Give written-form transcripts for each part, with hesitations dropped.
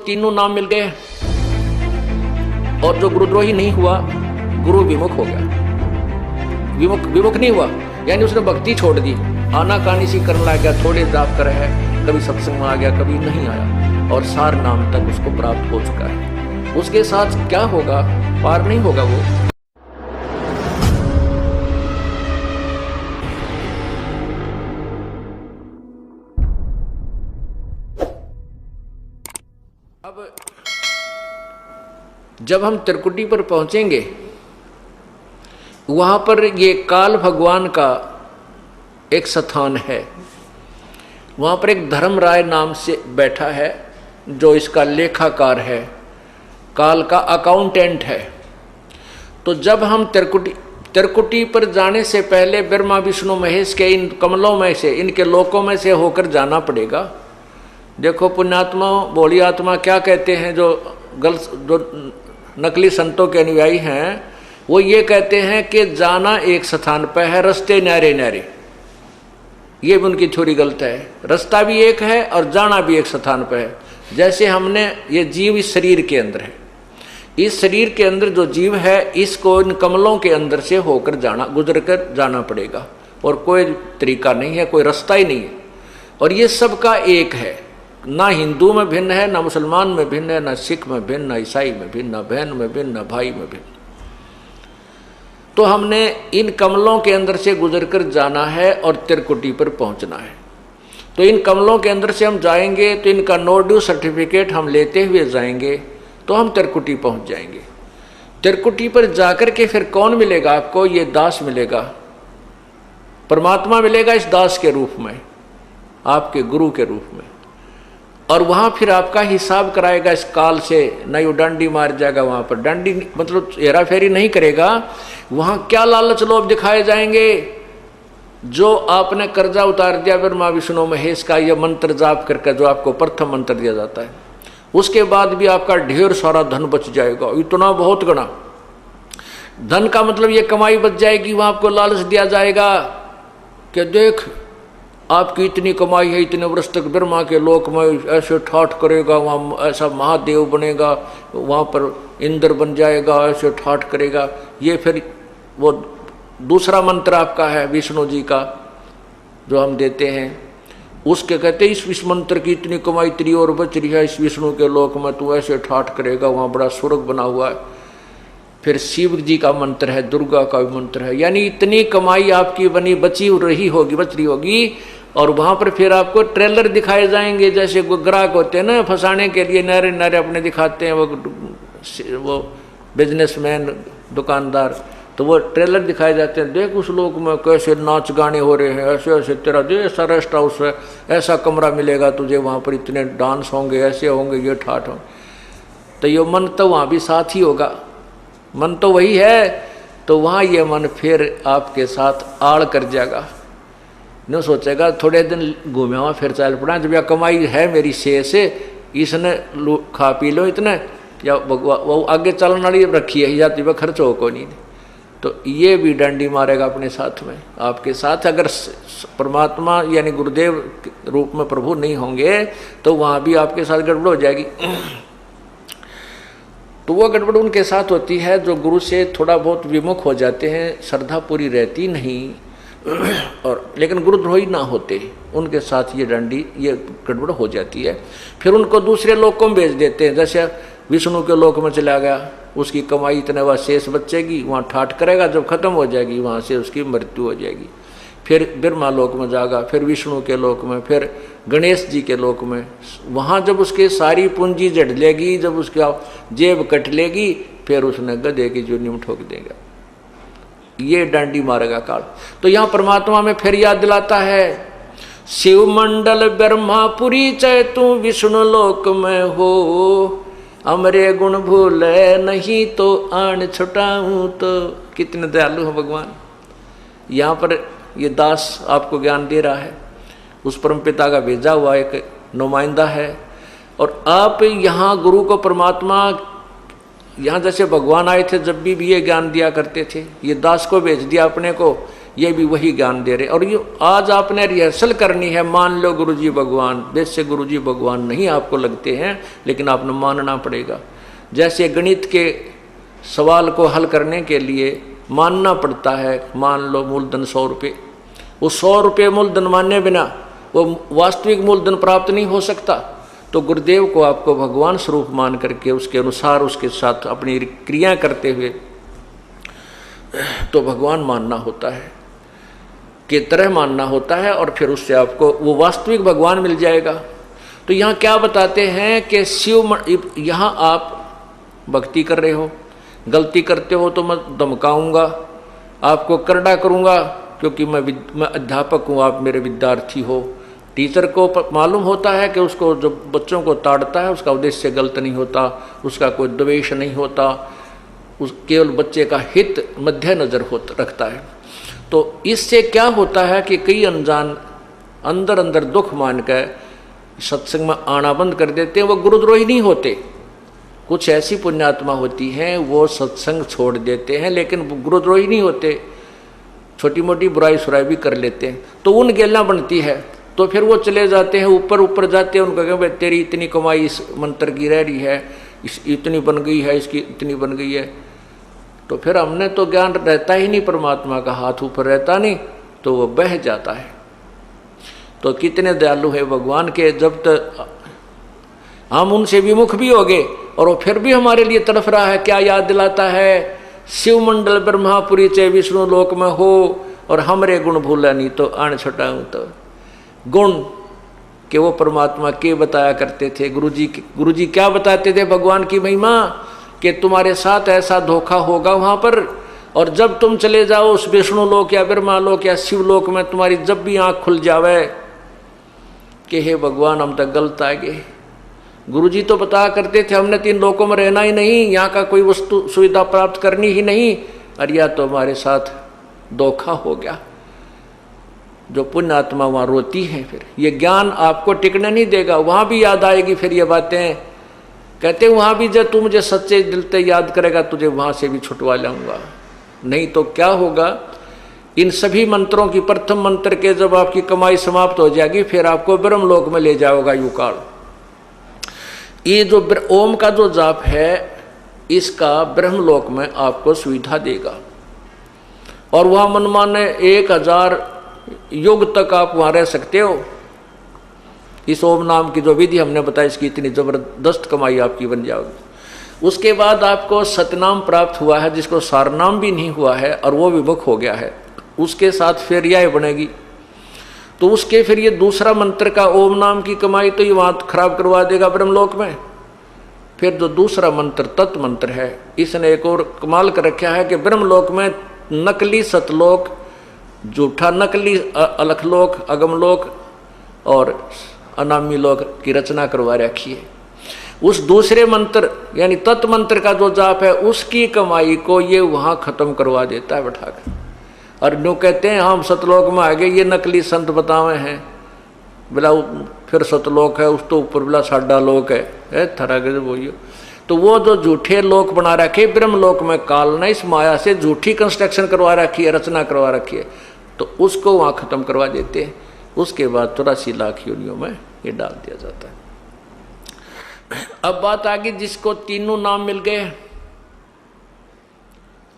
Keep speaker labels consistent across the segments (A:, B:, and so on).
A: तीनों नाम मिल गए और जो गुरुद्रोही नहीं हुआ गुरु विमुख हो गया। विमुख नहीं हुआ यानी उसने भक्ति छोड़ दी, आनाकानी सी करने लग गया, थोड़े जाप कर है, कभी सत्संग में आ गया कभी नहीं आया और सार नाम तक उसको प्राप्त हो चुका है। उसके साथ क्या होगा? पार नहीं होगा वो। अब जब हम त्रिकुटी पर पहुंचेंगे वहां पर ये काल भगवान का एक स्थान है। वहां पर एक धर्मराय नाम से बैठा है जो इसका लेखाकार है, काल का अकाउंटेंट है। तो जब हम त्रिकुटी पर जाने से पहले ब्रह्मा विष्णु महेश के इन कमलों में से, इनके लोकों में से होकर जाना पड़ेगा। देखो पुण्यात्मा भोली आत्मा क्या कहते हैं, जो नकली संतों के अनुयायी हैं वो ये कहते हैं कि जाना एक स्थान पर है, रास्ते न्यारे न्यारे। ये भी उनकी थ्योरी गलत है। रास्ता भी एक है और जाना भी एक स्थान पर है। जैसे हमने ये जीव इस शरीर के अंदर है, इस शरीर के अंदर जो जीव है इसको इन कमलों के अंदर से होकर जाना, गुजर कर जाना पड़ेगा और कोई तरीका नहीं है, कोई रास्ता ही नहीं है। और ये सबका एक है, ना हिंदू में भिन्न है, ना मुसलमान में भिन्न है, ना सिख में भिन्न, ना ईसाई में भिन्न, ना बहन में भिन्न, ना भाई में भिन्न। तो हमने इन कमलों के अंदर से गुजरकर जाना है और त्रिकुटी पर पहुंचना है। तो इन कमलों के अंदर से हम जाएंगे तो इनका नो ड्यू सर्टिफिकेट हम लेते हुए जाएंगे तो हम त्रिकुटी पहुंच जाएंगे। त्रिकुटी पर जाकर के फिर कौन मिलेगा आपको? ये दास मिलेगा, परमात्मा मिलेगा इस दास के रूप में, आपके गुरु के रूप में। और वहां फिर आपका हिसाब कराएगा इस काल से, नहीं वो डंडी मार जाएगा। वहां पर डंडी मतलब हेरा फेरी नहीं करेगा। वहां क्या लालच लोभ दिखाए जाएंगे? जो आपने कर्जा उतार दिया ब्रह्मा विष्णु महेश का, यह मंत्र जाप करके जो आपको प्रथम मंत्र दिया जाता है, उसके बाद भी आपका ढेर सारा धन बच जाएगा, इतना बहुत गना धन का मतलब ये कमाई बच जाएगी। वहां आपको लालच दिया जाएगा कि देख आपकी इतनी कमाई है, इतने वर्ष तक ब्रह्मा के लोक में ऐसे ठाठ करेगा, वहाँ ऐसा महादेव बनेगा, वहाँ पर इंद्र बन जाएगा, ऐसे ठाठ करेगा। ये फिर वो दूसरा मंत्र आपका है विष्णु जी का जो हम देते हैं, उसके कहते इस मंत्र की इतनी कमाई तेरी और बच रही है, इस विष्णु के लोक में तू ऐसे ठाठ करेगा, वहाँ बड़ा स्वर्ग बना हुआ है। फिर शिव जी का मंत्र है, दुर्गा का भी मंत्र है, यानी इतनी कमाई आपकी बच रही होगी। और वहां पर फिर आपको ट्रेलर दिखाए जाएंगे, जैसे ग्राहक होते हैं ना फंसाने के लिए, नारे नारे अपने दिखाते हैं वो बिजनेसमैन दुकानदार, तो वो ट्रेलर दिखाए जाते हैं। देख उस लोग में कैसे नाच गाने हो रहे हैं, ऐसे ऐसे तेरा जो ऐसा रेस्ट हाउस है, ऐसा कमरा मिलेगा तुझे, वहाँ पर इतने डांस होंगे, ऐसे होंगे, ये ठाठ होंगे। तो ये मन तो वहाँ भी साथ ही होगा, मन तो वही है। तो वहाँ ये मन फिर आपके साथ आड़ कर जाएगा, न सोचेगा थोड़े दिन घूमे वहाँ फिर चल पड़ा, जब यह कमाई है मेरी से इसने खा पी लो इतने, या वो आगे चलने वाली रखी है जाती वह खर्च हो को नहीं। तो ये भी डंडी मारेगा अपने साथ में, आपके साथ। अगर परमात्मा यानी गुरुदेव रूप में प्रभु नहीं होंगे तो वहाँ भी आपके साथ गड़बड़ हो जाएगी। तो वो गड़बड़ उनके साथ होती है जो गुरु से थोड़ा बहुत विमुख हो जाते हैं, श्रद्धा पूरी रहती नहीं, और लेकिन गुरुद्रोही ना होते, उनके साथ ये डंडी ये गड़बड़ हो जाती है। फिर उनको दूसरे लोकों में भेज देते हैं, जैसे विष्णु के लोक में चला गया, उसकी कमाई इतने वह शेष बचेगी, वहाँ ठाठ करेगा, जब खत्म हो जाएगी वहाँ से उसकी मृत्यु हो जाएगी। फिर ब्रह्मा लोक में जाएगा, फिर विष्णु के लोक में, फिर गणेश जी के लोक में। वहाँ जब उसकी सारी पूंजी जड़ लेगी, जब उसका जेब कट लेगी, फिर उसने गधे की जोनी में ठोक देगा। ये डांडी मारेगा काल। तो यहाँ परमात्मा में फिर याद दिलाता है, शिव मंडल ब्रह्मापुरी चै तू विष्णु लोक में हो, अमरे गुण भूले नहीं तो आन छुटाऊं। तो कितने दयालु है भगवान। यहाँ पर ये दास आपको ज्ञान दे रहा है, उस परम पिता का भेजा हुआ एक नुमाइंदा है। और आप यहाँ गुरु को परमात्मा, यहाँ जैसे भगवान आए थे जब भी ये ज्ञान दिया करते थे, ये दास को भेज दिया अपने को ये भी वही ज्ञान दे रहे। और ये आज आपने रिहर्सल करनी है, मान लो गुरुजी भगवान, वैसे गुरुजी भगवान नहीं आपको लगते हैं, लेकिन आपने मानना पड़ेगा। जैसे गणित के सवाल को हल करने के लिए मानना पड़ता है, मान लो मूलधन 100 रुपये, वो 100 रुपये मूलधन माने बिना वो वास्तविक मूलधन प्राप्त नहीं हो सकता। तो गुरुदेव को आपको भगवान स्वरूप मान करके उसके अनुसार उसके साथ अपनी क्रिया करते हुए तो भगवान मानना होता है, के तरह मानना होता है, और फिर उससे आपको वो वास्तविक भगवान मिल जाएगा। तो यहाँ क्या बताते हैं कि शिव, यहाँ आप भक्ति कर रहे हो, गलती करते हो तो मैं धमकाऊंगा, आपको करड़ा करूंगा, क्योंकि मैं अध्यापक हूँ, आप मेरे विद्यार्थी हो। टीचर को मालूम होता है कि उसको जो बच्चों को ताड़ता है उसका उद्देश्य गलत नहीं होता, उसका कोई द्वेष नहीं होता, उस केवल बच्चे का हित मध्य नजर रखता है। तो इससे क्या होता है कि कई अनजान अंदर अंदर दुख मान कर सत्संग में आना बंद कर देते हैं, वो गुरुद्रोही नहीं होते। कुछ ऐसी पुण्यात्मा होती हैं वो सत्संग छोड़ देते हैं लेकिन गुरुद्रोही नहीं होते, छोटी मोटी बुराई सुराई भी कर लेते हैं, तो उन गेला बनती है। तो फिर वो चले जाते हैं ऊपर ऊपर जाते हैं, उनको कहें तेरी इतनी कमाई इस मंत्र की रह रही है, इस इतनी बन गई है, इसकी इतनी बन गई है। तो फिर हमने तो ज्ञान रहता ही नहीं, परमात्मा का हाथ ऊपर रहता नहीं, तो वो बह जाता है। तो कितने दयालु है भगवान के, जब तक हम उनसे विमुख भी हो गए और वो फिर भी हमारे लिए तड़फ रहा है। क्या याद दिलाता है, शिव मंडल ब्रह्मापुरी चे विष्णु लोक में हो और हमरे गुण भूला नहीं तो आन छटाऊं। तो गुण के वो परमात्मा के बताया करते थे, गुरुजी क्या बताते थे भगवान की महिमा, कि तुम्हारे साथ ऐसा धोखा होगा वहां पर, और जब तुम चले जाओ उस विष्णु लोक या ब्रह्मा लोक या शिव लोक में, तुम्हारी जब भी आंख खुल जावे कि हे भगवान हम तक गलत आ गए। गुरुजी तो बताया करते थे हमने 3 लोकों में रहना ही नहीं, यहाँ का कोई वस्तु सुविधा प्राप्त करनी ही नहीं, अरे या तो हमारे साथ धोखा हो गया। जो पुण्य आत्मा वहाँ रोती है, फिर ये ज्ञान आपको टिकने नहीं देगा, वहाँ भी याद आएगी फिर ये बातें। कहते वहाँ भी जब तू मुझे सच्चे दिल से याद करेगा तुझे वहाँ से भी छुटवा लाऊंगा। नहीं तो क्या होगा, इन सभी मंत्रों की प्रथम मंत्र के जब आपकी कमाई समाप्त हो जाएगी फिर आपको ब्रह्मलोक में ले जाओगा युकाल। ये जो ओम का जो जाप है इसका ब्रह्मलोक में आपको सुविधा देगा, और वहाँ मनमाने 1000 युग तक आप वहाँ रह सकते हो। इस ओम नाम की जो विधि हमने बताई इसकी इतनी जबरदस्त कमाई आपकी बन जाएगी। उसके बाद आपको सतनाम प्राप्त हुआ है, जिसको सारनाम भी नहीं हुआ है और वो विमुख हो गया है, उसके साथ फिर यह बनेगी। तो उसके फिर ये दूसरा मंत्र का ओम नाम की कमाई तो ये वहाँ खराब करवा देगा ब्रह्मलोक में। फिर जो दूसरा मंत्र तत् मंत्र है, इसने एक और कमाल कर रखा है कि ब्रह्मलोक में नकली सतलोक, झूठा नकली अलखलोक, अगमलोक और अनामी लोक की रचना करवा रखी है। उस दूसरे मंत्र यानी तत् मंत्र का जो जाप है उसकी कमाई को ये वहाँ खत्म करवा देता है बैठाकर। और नो कहते हैं हम सतलोक में आ गए, ये नकली संत बतावे हैं, बोला फिर सतलोक है, उस तो ऊपर बोला साडा लोक है थरा के बोलियो। तो वो जो झूठे लोक बना रखे ब्रह्मलोक में काल ने इस माया से झूठी कंस्ट्रक्शन करवा रखी है, रचना करवा रखी है, तो उसको वहाँ खत्म करवा देते हैं। उसके बाद 84 लाख योनियों में ये डाल दिया जाता है। अब बात आ गई जिसको तीनों नाम मिल गए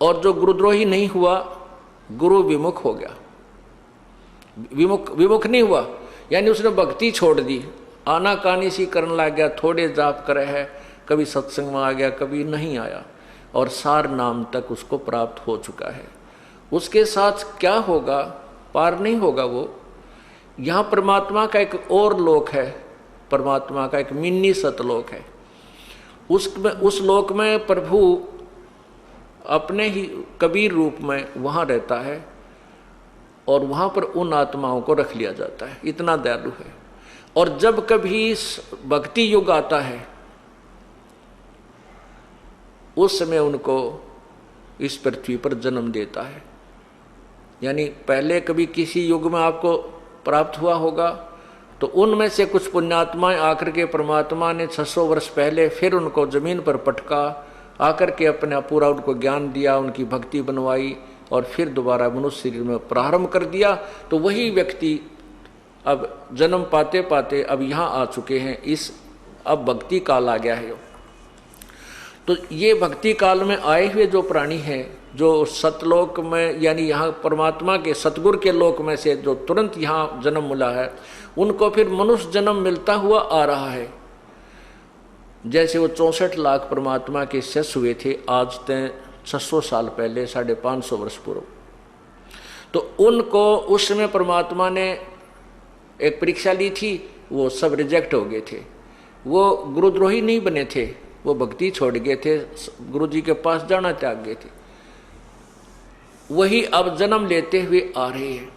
A: और जो गुरुद्रोही नहीं हुआ, गुरु विमुख हो गया। विमुख नहीं हुआ यानी उसने भक्ति छोड़ दी, आनाकानी सी करने लग गया, थोड़े जाप करे है, कभी सत्संग में आ गया कभी नहीं आया, और सार नाम तक उसको प्राप्त हो चुका है। उसके साथ क्या होगा, पार नहीं होगा वो। यहाँ परमात्मा का एक और लोक है, परमात्मा का एक मिनी सतलोक है। उस लोक में प्रभु अपने ही कबीर रूप में वहाँ रहता है और वहाँ पर उन आत्माओं को रख लिया जाता है, इतना दयालु है। और जब कभी भक्ति युग आता है उस समय उनको इस पृथ्वी पर जन्म देता है। यानी पहले कभी किसी युग में आपको प्राप्त हुआ होगा, तो उनमें से कुछ पुण्यात्माएं आकर के परमात्मा ने 600 वर्ष पहले फिर उनको जमीन पर पटका, आकर के अपना पूरा उनको ज्ञान दिया, उनकी भक्ति बनवाई, और फिर दोबारा मनुष्य शरीर में प्रारंभ कर दिया। तो वही व्यक्ति अब जन्म पाते पाते अब यहाँ आ चुके हैं, इस अब भक्ति काल आ गया है। तो ये भक्ति काल में आए हुए जो प्राणी हैं, जो सतलोक में यानी यहाँ परमात्मा के सतगुरु के लोक में से जो तुरंत यहाँ जन्म मिला है, उनको फिर मनुष्य जन्म मिलता हुआ आ रहा है। जैसे वो 64 लाख परमात्मा के शिष्य हुए थे आज तक 600 साल पहले, 550 वर्ष पूर्व। तो उनको उस समय परमात्मा ने एक परीक्षा ली थी, वो सब रिजेक्ट हो गए थे। वो गुरुद्रोही नहीं बने थे, वो भक्ति छोड़ गए थे, गुरु जी के पास जाना त्याग गए थे। वही अब जन्म लेते हुए आ रहे हैं।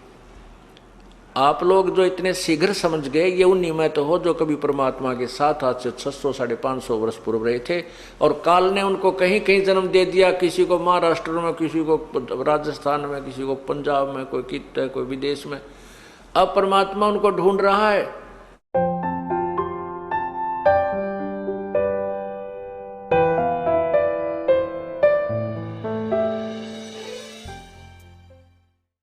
A: आप लोग जो इतने शीघ्र समझ गए, ये उन्हीं में तो हो जो कभी परमात्मा के साथ आज से 600 550 वर्ष पूर्व रहे थे, और काल ने उनको कहीं कहीं जन्म दे दिया, किसी को महाराष्ट्र में, किसी को राजस्थान में, किसी को पंजाब में, कोई कित कोई विदेश में। अब परमात्मा उनको ढूंढ रहा है